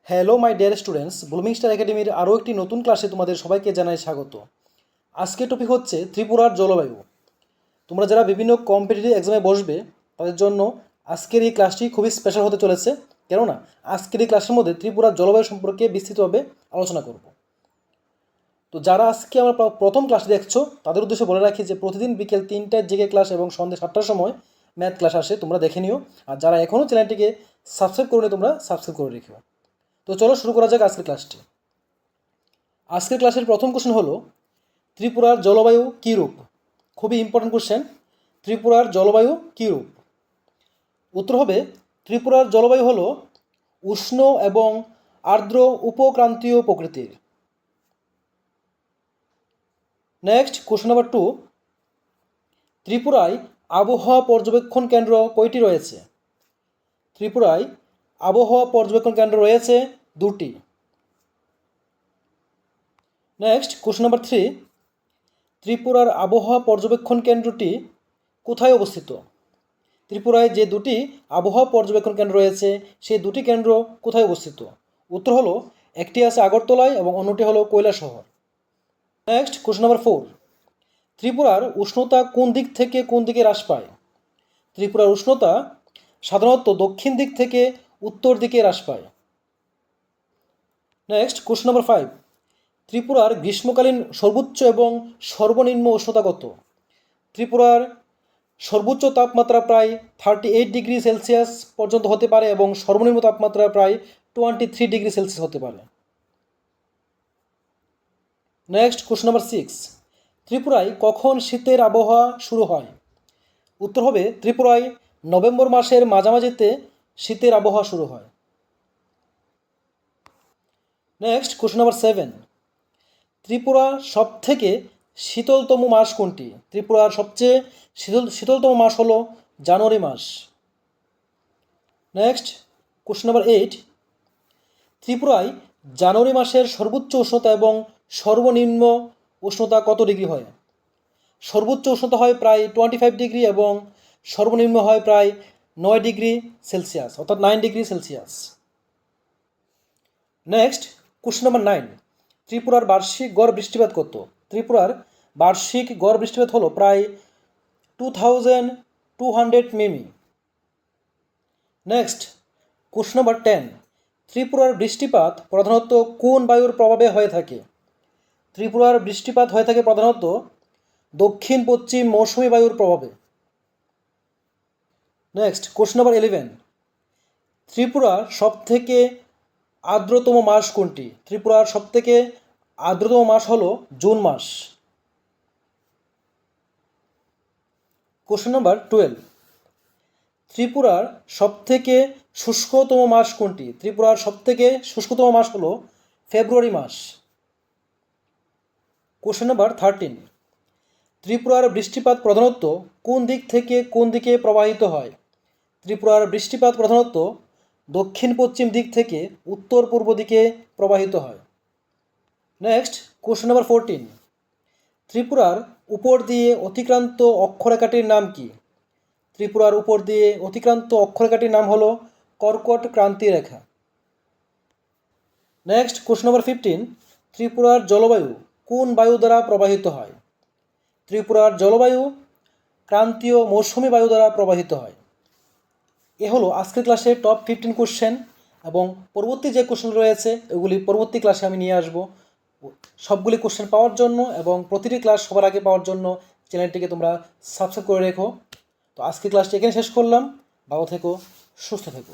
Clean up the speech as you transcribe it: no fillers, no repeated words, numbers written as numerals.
Hello my dear students, blooming star একাডেমির আরও একটি নতুন ক্লাসে তোমাদের সবাইকে জানাই স্বাগত। আজকের টপিক হচ্ছে ত্রিপুরার জলবায়ু। তোমরা যারা বিভিন্ন কম্পিটিটিভ এক্সামে বসবে তাদের জন্য আজকের এই ক্লাসটি খুবই স্পেশাল হতে চলেছে, কেননা আজকের এই ক্লাসের মধ্যে ত্রিপুরার জলবায়ু সম্পর্কে বিস্তৃতভাবে আলোচনা করব। তো যারা আজকে আমার প্রথম ক্লাস দেখছো তাদের উদ্দেশ্যে বলে রাখি যে প্রতিদিন বিকেল 3টায় জিকে ক্লাস এবং সন্ধ্যে 7টার সময় ম্যাথ ক্লাস আসে, তোমরা দেখে নিও। আর যারা এখনও চ্যানেলটিকে সাবস্ক্রাইব করে নিও তোমরা সাবস্ক্রাইব করে রেখো। তো চলো শুরু করা যাক আজকের ক্লাসটি। আজকের ক্লাসের প্রথম কোশ্চেন হলো ত্রিপুরার জলবায়ু কী রূপ। খুবই ইম্পর্টেন্ট কোশ্চেন। ত্রিপুরার জলবায়ু কী রূপ? উত্তর হবে ত্রিপুরার জলবায়ু হলো উষ্ণ এবং আর্দ্র উপক্রান্তীয় প্রকৃতির। নেক্সট কোশ্চেন নাম্বার 2, ত্রিপুরায় আবহাওয়া পর্যবেক্ষণ কেন্দ্র কয়টি রয়েছে? ত্রিপুরায় আবহাওয়া পর্যবেক্ষণ কেন্দ্র রয়েছে 2টি। নেক্সট কোশ্চেন নাম্বার 3, ত্রিপুরার আবহাওয়া পর্যবেক্ষণ কেন্দ্রটি কোথায় অবস্থিত? ত্রিপুরায় যে 2টি আবহাওয়া পর্যবেক্ষণ কেন্দ্র রয়েছে সেই 2টি কেন্দ্র কোথায় অবস্থিত? উত্তর হলো একটি আছে আগরতলায় এবং অন্যটি হলো কৈলাসহর। নেক্সট কোশ্চেন নাম্বার 4, ত্রিপুরার উষ্ণতা কোন দিক থেকে কোন দিকে হ্রাস পায়? ত্রিপুরার উষ্ণতা সাধারণত দক্ষিণ দিক থেকে উত্তর দিকে হ্রাস পায়। নেক্সট কোশ্চেন নাম্বার 5, ত্রিপুরার গ্রীষ্মকালীন সর্বোচ্চ এবং সর্বনিম্ন উষ্ণতা কত? ত্রিপুরার সর্বোচ্চ তাপমাত্রা প্রায় 38 ডিগ্রি সেলসিয়াস পর্যন্ত হতে পারে এবং সর্বনিম্ন তাপমাত্রা প্রায় 23 ডিগ্রি সেলসিয়াস হতে পারে। নেক্সট কোশ্চেন নাম্বার 6, ত্রিপুরায় কখন শীতের আবহাওয়া শুরু হয়? উত্তর হবে ত্রিপুরায় নভেম্বর মাসের মাঝামাঝিতে শীতের আবহাওয়া শুরু হয়। নেক্সট কোশ্চেন নাম্বার 7, ত্রিপুরা সবথেকে শীতলতম মাস কোনটি? ত্রিপুরার সবচেয়ে শীতলতম মাস হলো জানুয়ারি মাস। নেক্সট কোশ্চেন নাম্বার 8, ত্রিপুরায় জানুয়ারি মাসের সর্বোচ্চ উষ্ণতা এবং সর্বনিম্ন উষ্ণতা কত ডিগ্রি হয়? সর্বোচ্চ উষ্ণতা হয় প্রায় 25 ডিগ্রি এবং সর্বনিম্ন হয় প্রায় 9 ডিগ্রি সেলসিয়াস, অর্থাৎ 9 degree Celsius. Next question number 9, ত্রিপুরার বার্ষিক গড় বৃষ্টিপাত কত? ত্রিপুরার বার্ষিক গড় বৃষ্টিপাত হলো প্রায় 2200 মিমি। নেক্সট কোশ্চেন নাম্বার 10, ত্রিপুরার বৃষ্টিপাত প্রধানত কোন বায়ুর প্রভাবে হয়ে থাকে? ত্রিপুরার বৃষ্টিপাত হয়ে থাকে প্রধানত দক্ষিণ পশ্চিম মৌসুমী বায়ুর প্রভাবে। নেক্সট কোশ্চেন নাম্বার 11, ত্রিপুরার সবথেকে আর্দ্রতম মাস কোনটি? ত্রিপুরার সবথেকে আর্দ্রতম মাস হলো জুন মাস। কোশ্চেন নাম্বার 12, ত্রিপুরার সবথেকে শুষ্কতম মাস কোনটি? ত্রিপুরার সবথেকে শুষ্কতম মাস হলো ফেব্রুয়ারি মাস। কোশ্চেন নাম্বার 13, ত্রিপুরার বৃষ্টিপাত প্রধানত কোন দিক থেকে কোন দিকে প্রবাহিত হয়? ত্রিপুরার বৃষ্টিপাত প্রধানত দক্ষিণ পশ্চিম দিক থেকে উত্তর পূর্ব দিকে প্রবাহিত হয়। নেক্সট কোশ্চেন নাম্বার 14, ত্রিপুরার উপর দিয়ে অতিক্রান্ত অক্ষরেখাটির নাম কি? ত্রিপুরার উপর দিয়ে অতিক্রান্ত অক্ষরেখাটির নাম হলো কর্কট ক্রান্তি রেখা। নেক্সট কোশ্চেন নাম্বার 15, ত্রিপুরার জলবায়ু কোন বায়ু দ্বারা প্রবাহিত হয়? ত্রিপুরার জলবায়ু ক্রান্তীয় মৌসুমী বায়ু দ্বারা প্রবাহিত হয়। এ হলো আজকের ক্লাসে টপ 15 কোশ্চেন, এবং পরবর্তী যে কোশ্চেন রয়েছে এগুলি পরবর্তী ক্লাসে আমি নিয়ে আসব। সবগুলি কোশ্চেন পাওয়ার জন্য এবং প্রতিটি ক্লাস সবার আগে পাওয়ার জন্য চ্যানেলটিকে তোমরা সাবস্ক্রাইব করে রেখো। তো আজকের ক্লাসটি এখানে শেষ করলাম। ভালো থেকো, সুস্থ থেকো।